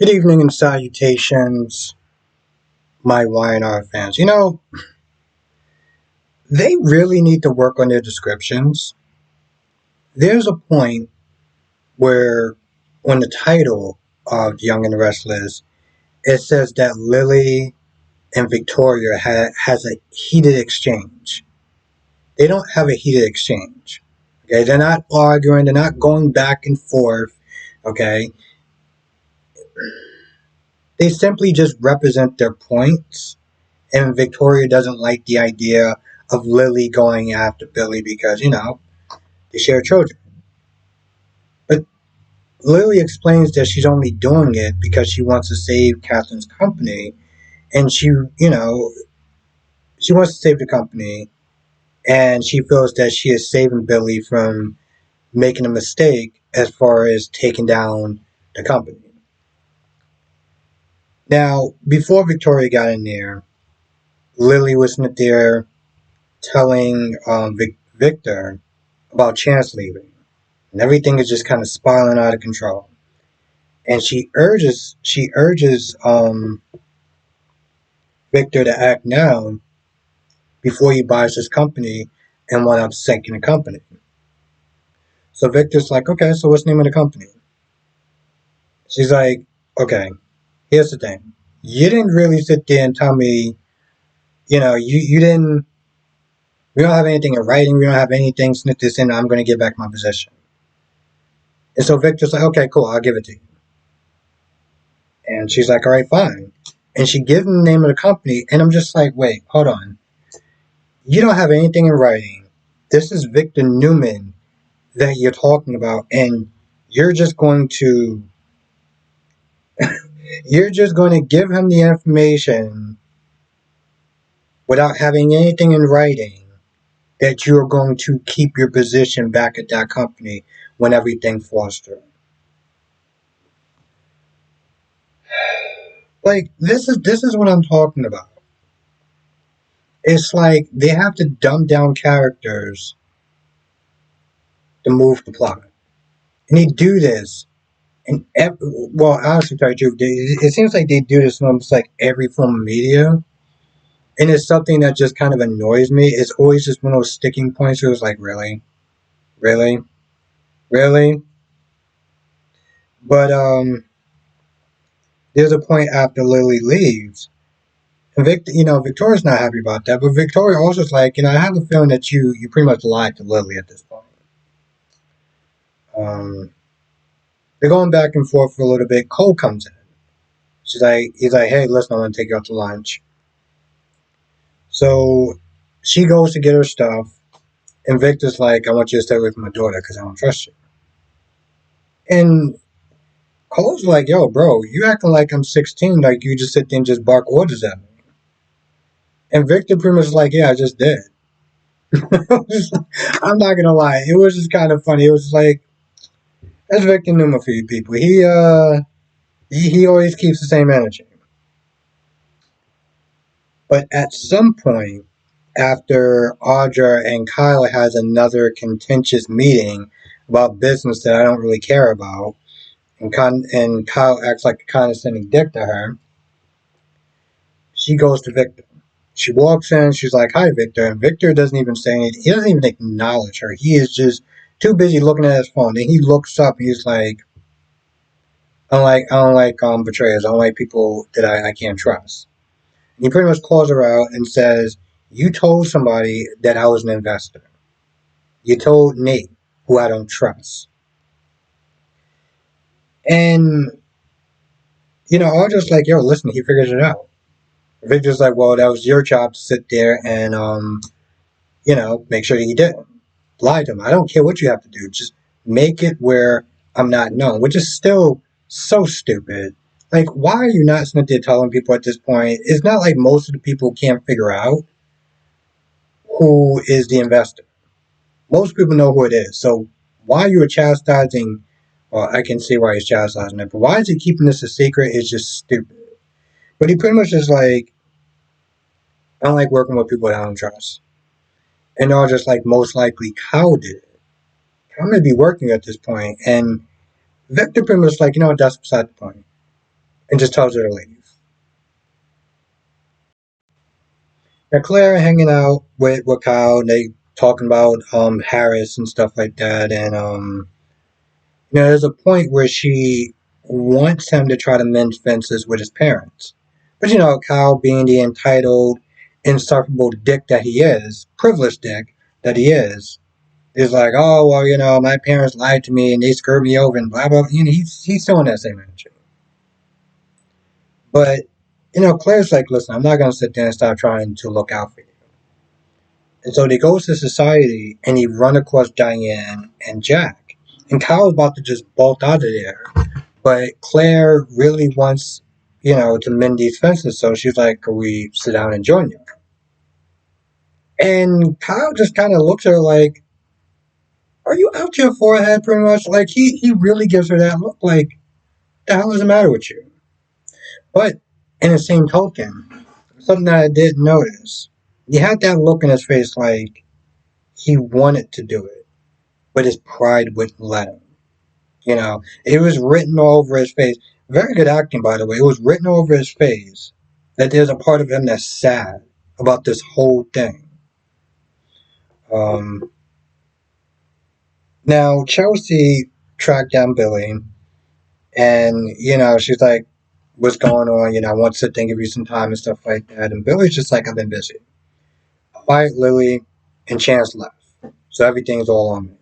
Good evening and salutations, my YNR fans. They really need to work on their descriptions. There's a point where, on the title of Young and the Restless, it says that Lily and Victoria has a heated exchange. They don't have a heated exchange. Okay, they're not arguing. They're not going back and forth. Okay, they simply just represent their points. And Victoria doesn't like the idea of Lily going after Billy because, they share children. But Lily explains that she's only doing it because she wants to save Catherine's company. And she wants to save the company. And she feels that she is saving Billy from making a mistake as far as taking down the company. Now, before Victoria got in there, Lily was not there telling Victor about Chance leaving, and everything is just kind of spiraling out of control. And she urges Victor to act now before he buys his company and winds up sinking the company. So Victor's like, okay, so what's the name of the company? She's like, okay, here's the thing. You didn't really sit there and tell me, you didn't, we don't have anything in writing, we don't have anything, snip this in, I'm going to get back my position. And so Victor's like, okay, cool, I'll give it to you. And she's like, all right, fine. And she gives him the name of the company, and I'm just like, wait, hold on. You don't have anything in writing. This is Victor Newman that you're talking about, and you're just going to give him the information without having anything in writing that you're going to keep your position back at that company when everything falls through. Like this is what I'm talking about. It's like they have to dumb down characters to move the plot. And they do this well, honestly, to tell you the truth, it seems like they do this in almost like every form of media. And it's something that just kind of annoys me. It's always just one of those sticking points where it's like, really? Really? Really? But there's a point after Lily leaves. And Victoria's not happy about that. But Victoria also is like, I have a feeling that you pretty much lied to Lily at this point. Um, they're going back and forth for a little bit. Cole comes in. He's like, hey, listen, I want to take you out to lunch. So she goes to get her stuff, and Victor's like, I want you to stay with my daughter because I don't trust you. And Cole's like, yo, bro, you acting like I'm 16, like you just sit there and just bark orders at me. And Victor pretty much like, yeah, I just did. I'm not gonna lie, it was just kind of funny. It was like, that's Victor Newman for you people. He always keeps the same energy. But at some point, after Audra and Kyle has another contentious meeting about business that I don't really care about, and Kyle acts like a condescending dick to her, she goes to Victor. She walks in, she's like, hi, Victor. And Victor doesn't even say anything. He doesn't even acknowledge her. He is just too busy looking at his phone. Then he looks up and he's like, I don't like betrayers. I don't like people that I can't trust. And he pretty much calls her out and says, you told somebody that I was an investor. You told Nate, who I don't trust. And, I'm just like, yo, listen, he figures it out. Victor's like, well, that was your job to sit there and, make sure that he didn't. Lie to him. I don't care what you have to do. Just make it where I'm not known, which is still so stupid. Like, why are you not sitting there telling people at this point? It's not like most of the people can't figure out who is the investor. Most people know who it is. So why you are chastising, well, I can see why he's chastising it, but why is he keeping this a secret? It's just stupid. But he pretty much is like, I don't like working with people that I don't trust. And they're just like, most likely Kyle did it. I'm going to be working at this point. And Victor pretty much like, that's beside the point. and just tells her to leave. Now Claire hanging out with Kyle, and they talking about Harris and stuff like that, and there's a point where she wants him to try to mend fences with his parents. But Kyle being the entitled, insufferable dick that he is, privileged dick that he is like, oh well, my parents lied to me and they screwed me over and blah blah. He's still in that same energy. But Claire's like, listen, I'm not gonna sit there and stop trying to look out for you. And so they go to society and he run across Diane and Jack. And Kyle's about to just bolt out of there. But Claire really wants, to mend these fences. So she's like, can we sit down and join you? And Kyle just kind of looks at her like, are you out your forehead pretty much? Like he really gives her that look like, the hell is the matter with you? But in the same token, something that I did notice, he had that look in his face like he wanted to do it, but his pride wouldn't let him. It was written all over his face. Very good acting, by the way. It was written all over his face that there's a part of him that's sad about this whole thing. Um, Now, Chelsea tracked down Billy, and, she's like, what's going on? I want to sit there and give you some time and stuff like that. And Billy's just like, I've been busy. Quiet Lily and Chance left. So everything's all on me.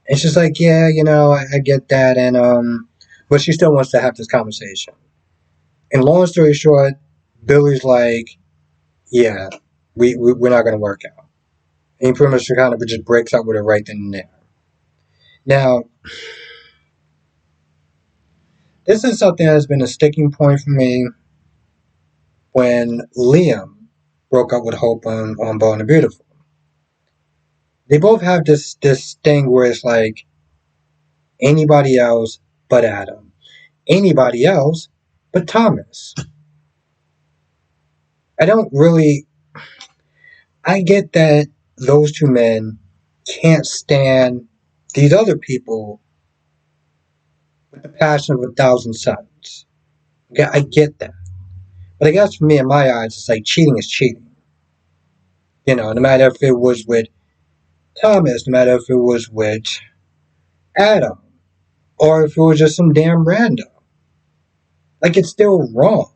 And she's like, yeah, I get that. And, but she still wants to have this conversation. And long story short, Billy's like, yeah, we're not going to work out. And he pretty much kind of just breaks up with her right then and there. Now, this is something that has been a sticking point for me when Liam broke up with Hope on Bold and Beautiful. They both have this thing where it's like anybody else but Adam. Anybody else but Thomas. I don't really. I get that those two men can't stand these other people with the passion of a thousand suns. Okay, I get that. But I guess for me, in my eyes, it's like cheating is cheating. No matter if it was with Thomas, no matter if it was with Adam, or if it was just some damn random. Like, it's still wrong.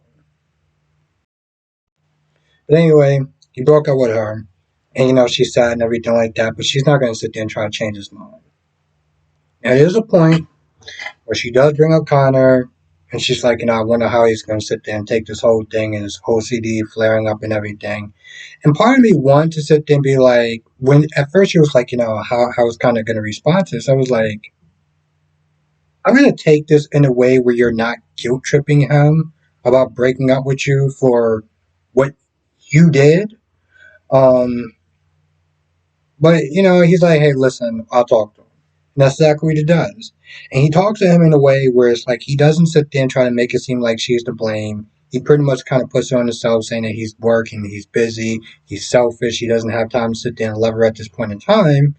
But anyway, he broke up with her. And, she's sad and everything like that, but she's not going to sit there and try to change his mind. Now, there's a point where she does bring up Connor, and she's like, I wonder how he's going to sit there and take this whole thing and his OCD flaring up and everything. And part of me wanted to sit there and be like, when at first she was like, how is Connor going to respond to this? I was like, I'm going to take this in a way where you're not guilt tripping him about breaking up with you for what you did. Um, but, he's like, hey, listen, I'll talk to him. And that's exactly what he does. And he talks to him in a way where it's like he doesn't sit there and try to make it seem like she's to blame. He pretty much kind of puts it on himself, saying that he's working, he's busy, he's selfish, he doesn't have time to sit there and love her at this point in time.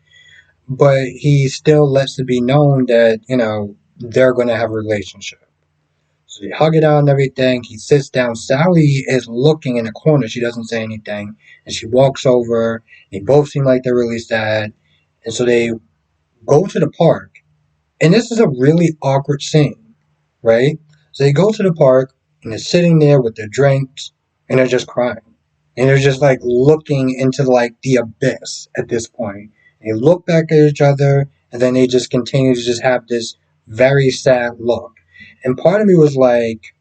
But he still lets it be known that, they're going to have a relationship. So they hug it out and everything. He sits down. Sally is looking in the corner. She doesn't say anything. And she walks over. They both seem like they're really sad. And so they go to the park. And this is a really awkward scene, right? So they go to the park and they're sitting there with their drinks and they're just crying. And they're just like looking into like the abyss at this point. They look back at each other and then they just continue to just have this very sad look. And part of me was like,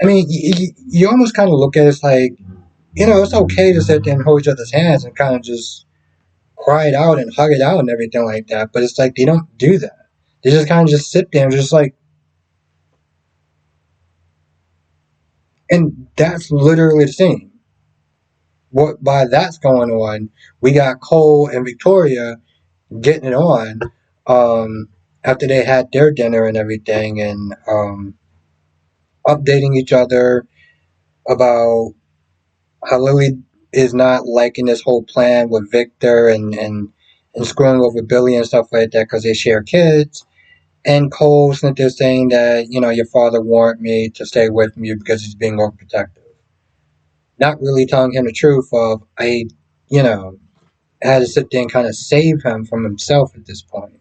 I mean, you almost kind of look at it as like, it's okay to sit there and hold each other's hands and kind of just cry it out and hug it out and everything like that. But it's like they don't do that. They just kind of just sit there and just like, and that's literally the scene. What by that's going on, we got Cole and Victoria getting it on after they had their dinner and everything, and updating each other about how Lily is not liking this whole plan with Victor and screwing over Billy and stuff like that because they share kids. And Cole sent there saying that, your father wanted me to stay away from you because he's being overprotective. Not really telling him the truth of, you know, had to sit there and kind of save him from himself at this point.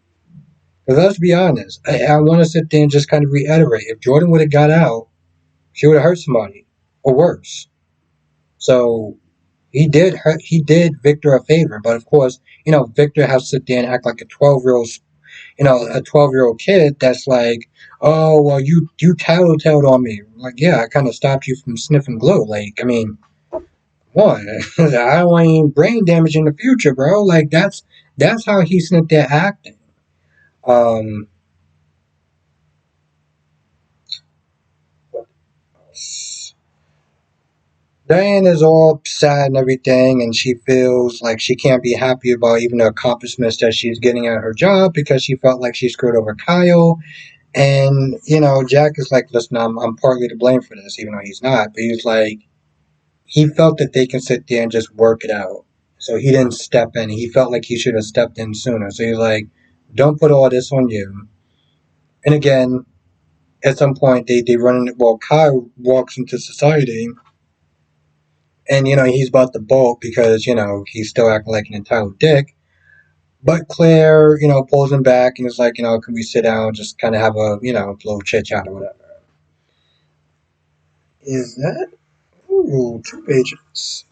But let's be honest, I want to sit there and just kind of reiterate, if Jordan would have got out, she would have hurt somebody, or worse. So he did Victor a favor, but of course, Victor has to sit there and act like a 12-year-old, a 12-year-old kid that's like, oh, well, you tattletaled on me. Like, yeah, I kind of stopped you from sniffing glue. Like, I mean, one, I don't want any brain damage in the future, bro. Like, that's how he's sitting there acting. Um, Diane is all sad and everything, and she feels like she can't be happy about even the accomplishments that she's getting at her job because she felt like she screwed over Kyle. And, Jack is like, listen, I'm partly to blame for this, even though he's not. But he's like, he felt that they can sit there and just work it out. So he didn't step in. He felt like he should have stepped in sooner. So he's like, don't put all this on you. And again, at some point, they run in, well, Kyle walks into society and, he's about to bolt because, he's still acting like an entitled dick. But Claire, pulls him back and is like, can we sit down, just kind of have a, little chit chat or whatever. Is that? Ooh, 2 pages.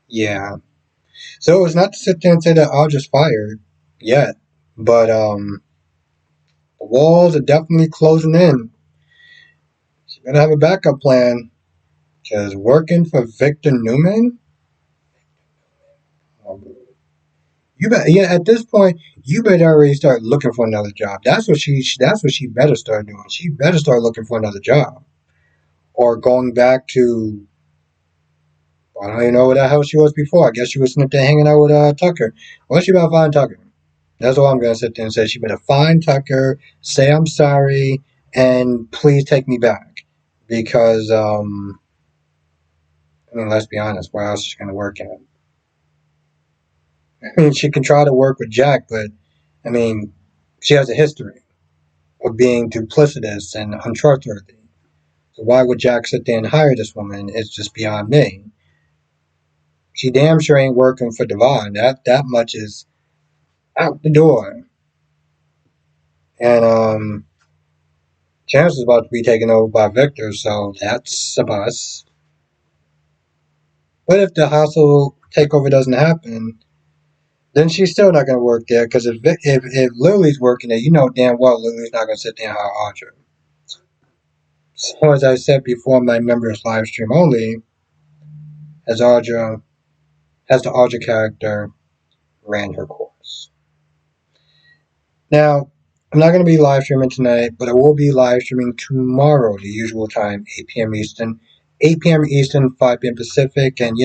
Yeah. So it's not to sit there and say that I'll just fired yet, but the walls are definitely closing in. So you gotta have a backup plan because working for Victor Newman, you bet. Yeah, at this point, you better already start looking for another job. That's what she better start doing. She better start looking for another job or going back to. I don't even know what the hell she was before. I guess she was sitting there hanging out with Tucker. What's she about find Tucker? That's all I'm going to sit there and say. She better find Tucker, say I'm sorry, and please take me back. Because, I mean, let's be honest, where else is she going to work at? I mean, she can try to work with Jack, but, I mean, she has a history of being duplicitous and untrustworthy. So why would Jack sit there and hire this woman? It's just beyond me. She damn sure ain't working for Devon. That much is out the door. And, Chance is about to be taken over by Victor, so that's a bust. But if the hostile takeover doesn't happen, then she's still not going to work there because if Lily's working there, you know damn well Lily's not going to sit there and hire Audra. So as I said before, my members live stream only, as Audra, as the Audra character ran her course. Now, I'm not going to be live streaming tonight, but I will be live streaming tomorrow, the usual time, 8 p.m. Eastern. 8 p.m. Eastern, 5 p.m. Pacific, and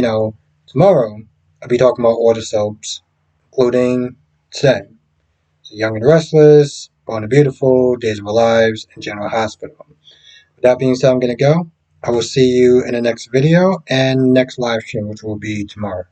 tomorrow I'll be talking about all the soaps, including today. So Young and Restless, Born and Beautiful, Days of Our Lives, and General Hospital. With that being said, I'm going to go. I will see you in the next video and next live stream, which will be tomorrow.